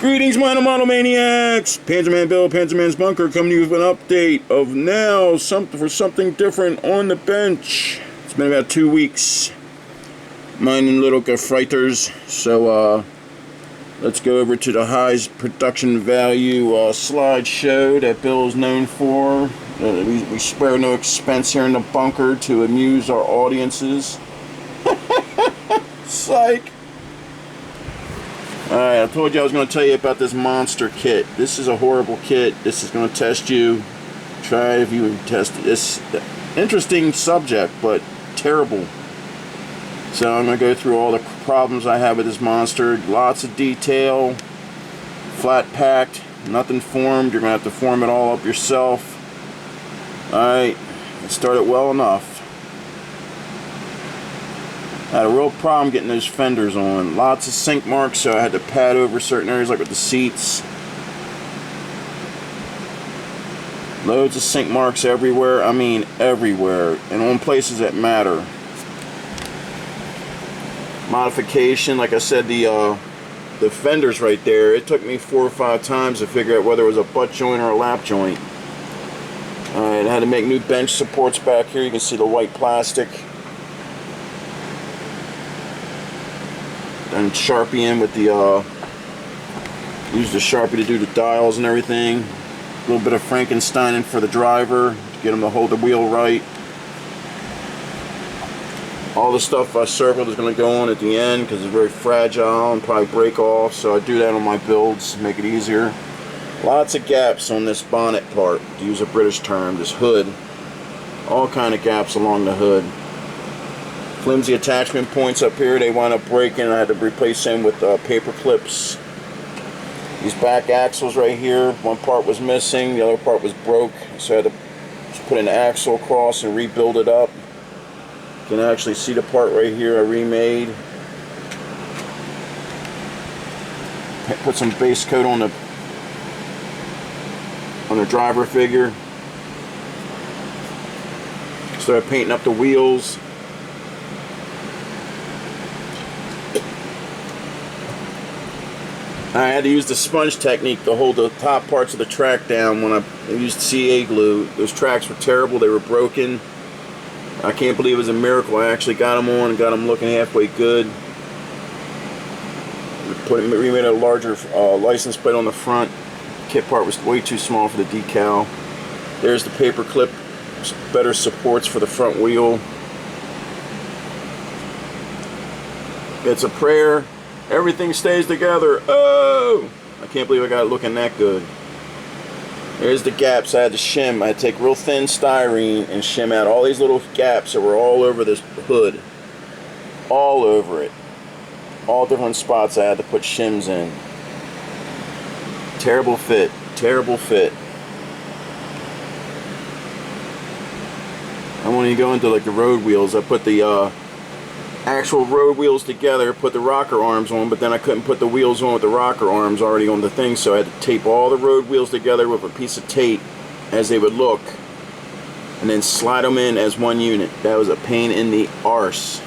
Greetings, Model Maniacs! Panzerman Bill, Panzerman's Bunker, coming to you with an update of now something different on the bench. It's been about 2 weeks, mining little gefreiters. So let's go over to the highest production value slideshow that Bill is known for. We spare no expense here in the bunker to amuse our audiences. Psych! Alright, I told you I was going to tell you about this monster kit. This is a horrible kit. This is going to test you. Try if you test it. It's interesting subject, but terrible. So I'm going to go through all the problems I have with this monster. Lots of detail. Flat packed. Nothing formed. You're going to have to form it all up yourself. Alright, it started well enough. I had a real problem getting those fenders on. Lots of sink marks, so I had to pad over certain areas, like with the seats. Loads of sink marks everywhere. I mean, everywhere. And on places that matter. Modification, like I said, the fenders right there, it took me 4 or 5 times to figure out whether it was a butt joint or a lap joint. Alright, I had to make new bench supports back here. You can see the white plastic. And Sharpie in with the use the Sharpie to do the dials and everything. A little bit of Frankensteining for the driver to get him to hold the wheel right. All the stuff I circled is going to go on at the end because it's very fragile and probably break off, so I do that on my builds to make it easier. Lots of gaps on this bonnet part, to use a British term, this hood. All kind of gaps along the hood. Flimsy attachment points up here, they wound up breaking. I had to replace them with paper clips. These back axles right here, one part was missing, the other part was broke, so I had to just put an axle across and rebuild it up. You can actually see the part right here I remade. Put some base coat on the driver figure. Started painting up the wheels. I had to use the sponge technique to hold the top parts of the track down when I used CA glue. Those tracks were terrible, they were broken. I can't believe it was a miracle. I actually got them on and got them looking halfway good. We made a larger license plate on the front. The kit part was way too small for the decal. There's the paper clip, better supports for the front wheel. It's a prayer. Everything stays together. Oh! I can't believe I got it looking that good. There's the gaps I had to shim. I had to take real thin styrene and shim out all these little gaps that were all over this hood. All over it. All different spots I had to put shims in. Terrible fit. Terrible fit. And when you go into like the road wheels, I put the actual road wheels together, put the rocker arms on, but then I couldn't put the wheels on with the rocker arms already on the thing, so I had to tape all the road wheels together with a piece of tape as they would look, and then slide them in as one unit. That was a pain in the arse.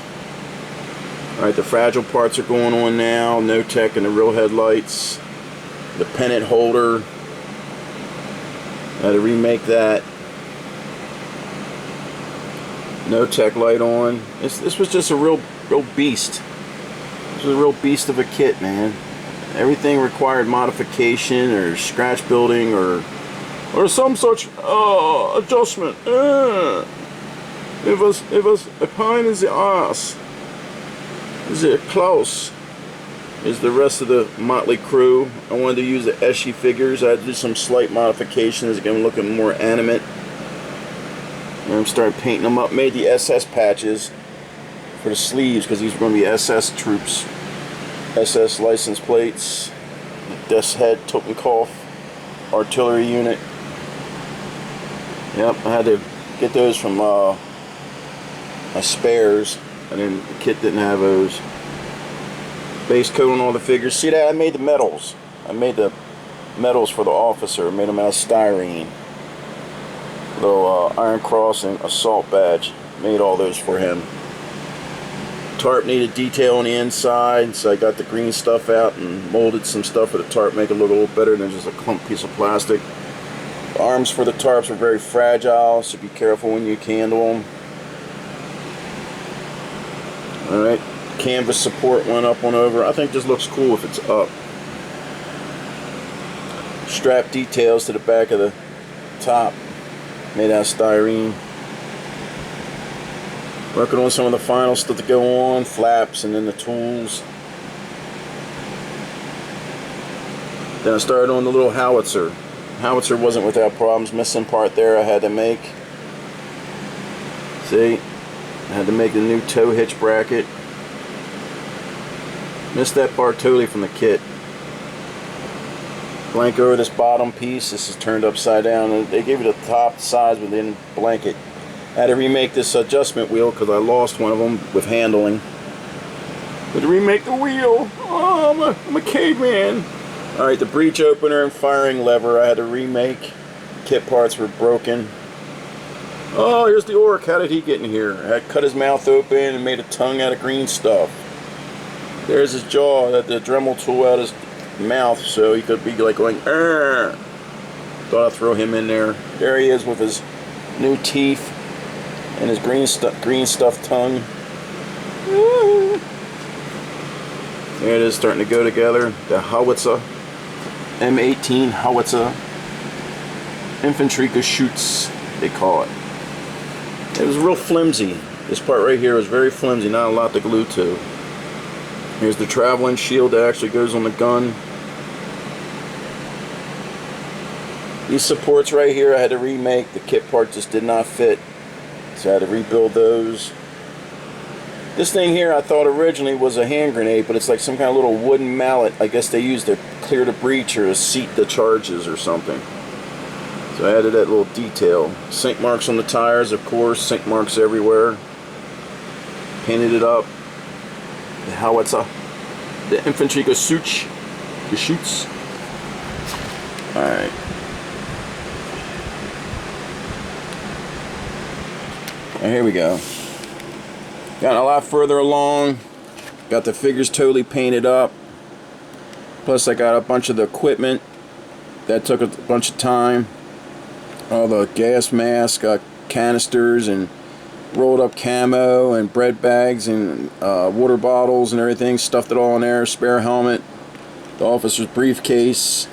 Alright, the fragile parts are going on now. No tech in the real headlights. The pennant holder, I had to remake that. No tech light on. This was just a real beast. This was a real beast of a kit, man. Everything required modification or scratch building or some such adjustment. It was a pain in the ass. Is it close? Is the rest of the motley crew. I wanted to use the ESCI figures. I had to do some slight modifications to get them looking more animate. And I started painting them up. Made the SS patches for the sleeves because these were going to be SS troops. SS license plates. Death's Head Totenkopf artillery unit. Yep, I had to get those from my spares. The kit didn't have those. Base coat on all the figures. See that? I made the medals. I made the medals for the officer. I made them out of styrene. Little Iron Cross and assault badge. Made all those for him. Tarp needed detail on the inside, so I got the green stuff out and molded some stuff for the tarp, make it look a little better than just a clump piece of plastic. The arms for the tarps are very fragile, so be careful when you handle them. Alright, canvas support went up and over. I think this looks cool if it's up. Strap details to the back of the top, made out of styrene. Working on some of the final stuff to go on, flaps, and then the tools. Then I started on the little howitzer. Howitzer wasn't without problems. Missing part there I had to make. See? I had to make the new tow hitch bracket. Missed that part totally from the kit. Blank over this bottom piece. This is turned upside down. They gave it a top size, but they didn't blank it. I had to remake this adjustment wheel because I lost one of them with handling. Had to remake the wheel. Oh, I'm a caveman. Alright, the breech opener and firing lever I had to remake. Kit parts were broken. Oh, here's the orc. How did he get in here? I had cut his mouth open and made a tongue out of green stuff. There's his jaw. I had the Dremel tool out his mouth so he could be like going, "Arr!" Thought I'd throw him in there. There he is with his new teeth and his green stuffed tongue. There it is, starting to go together. The howitzer, M18 howitzer, infantry Geschütz, they call it. It was real flimsy. This part right here was very flimsy, not a lot to glue to. Here's the traveling shield that actually goes on the gun. These supports right here I had to remake. The kit part just did not fit, so I had to rebuild those. This thing here I thought originally was a hand grenade, but it's like some kind of little wooden mallet I guess they used to clear the breach or to seat the charges or something. So I added that little detail. Sink marks on the tires, of course, sink marks everywhere. Painted it up. The howitzer, the infantry Geschütz. Alright. And here we go. Got a lot further along. Got the figures totally painted up. Plus I got a bunch of the equipment. That took a bunch of time. All the gas masks, canisters, and rolled up camo and bread bags and water bottles and everything. Stuffed it all in there. Spare helmet. The officer's briefcase.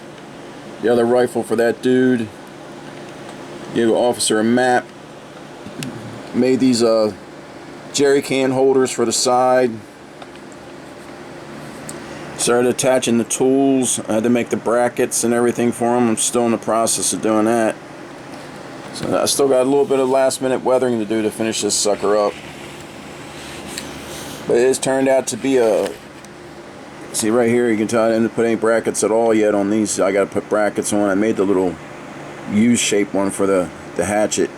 The other rifle for that dude. Gave the officer a map. Made these jerry can holders for the side. Started attaching the tools. I had to make the brackets and everything for them. I'm still in the process of doing that. So I still got a little bit of last minute weathering to do to finish this sucker up. But it has turned out to be a... See right here, you can tell I didn't put any brackets at all yet on these. I got to put brackets on. I made the little U-shaped one for the hatchet.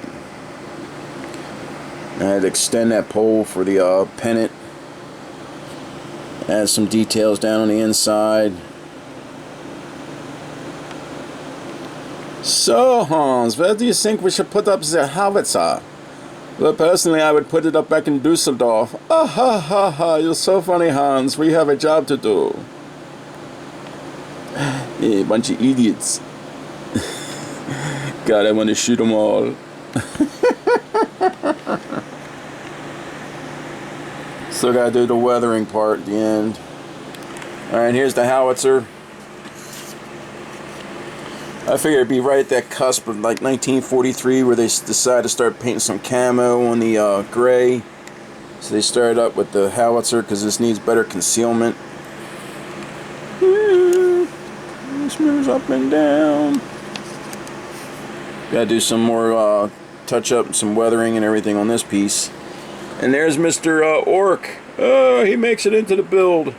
I had to extend that pole for the pennant. Add some details down on the inside. So, Hans, where do you think we should put up the howitzer? Well, personally, I would put it up back in Düsseldorf. Ah ha ha ha, you're so funny, Hans. We have a job to do. Yeah, bunch of idiots. God, I want to shoot them all. Still gotta do the weathering part at the end. Alright, here's the howitzer. I figured it'd be right at that cusp of like 1943 where they decided to start painting some camo on the gray. So they started up with the howitzer because this needs better concealment. This moves up and down. Gotta do some more touch up and some weathering and everything on this piece. And there's Mr. Orc. Oh, he makes it into the build.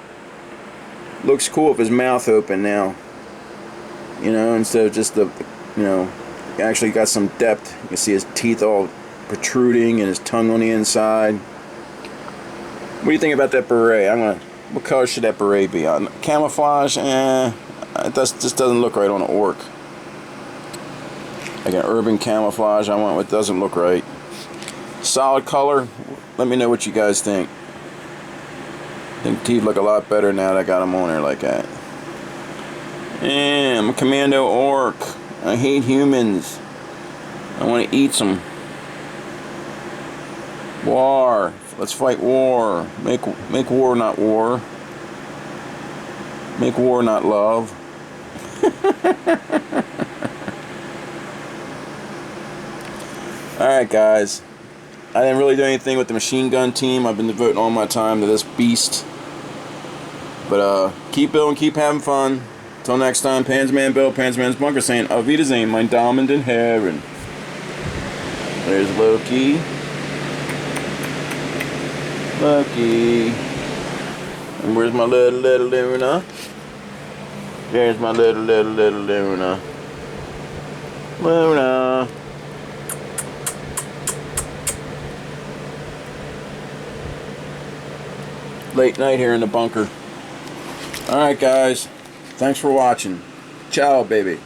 Looks cool with his mouth open now. You know, instead of just the, you know, actually got some depth. You can see his teeth all protruding and his tongue on the inside. What do you think about that beret? What color should that beret be? Camouflage? It just doesn't look right on an orc. Like an urban camouflage, I want what doesn't look right. Solid color. Let me know what you guys think. think teeth look a lot better now that I got them on there like that. Yeah, I'm a commando orc. I hate humans. I want to eat some. War. Let's fight war. Make war, not war. Make war, not love. Alright, guys. I didn't really do anything with the machine gun team. I've been devoting all my time to this beast. But keep building, keep having fun. Till next time, Panzerman Bill, Panzerman's Bunker saying, Auf Wiedersehen, mein Damen und Herren. There's Loki. Loki. And where's my little Luna? There's my little Luna. Luna. Late night here in the bunker. Alright, guys. Thanks for watching. Ciao, baby.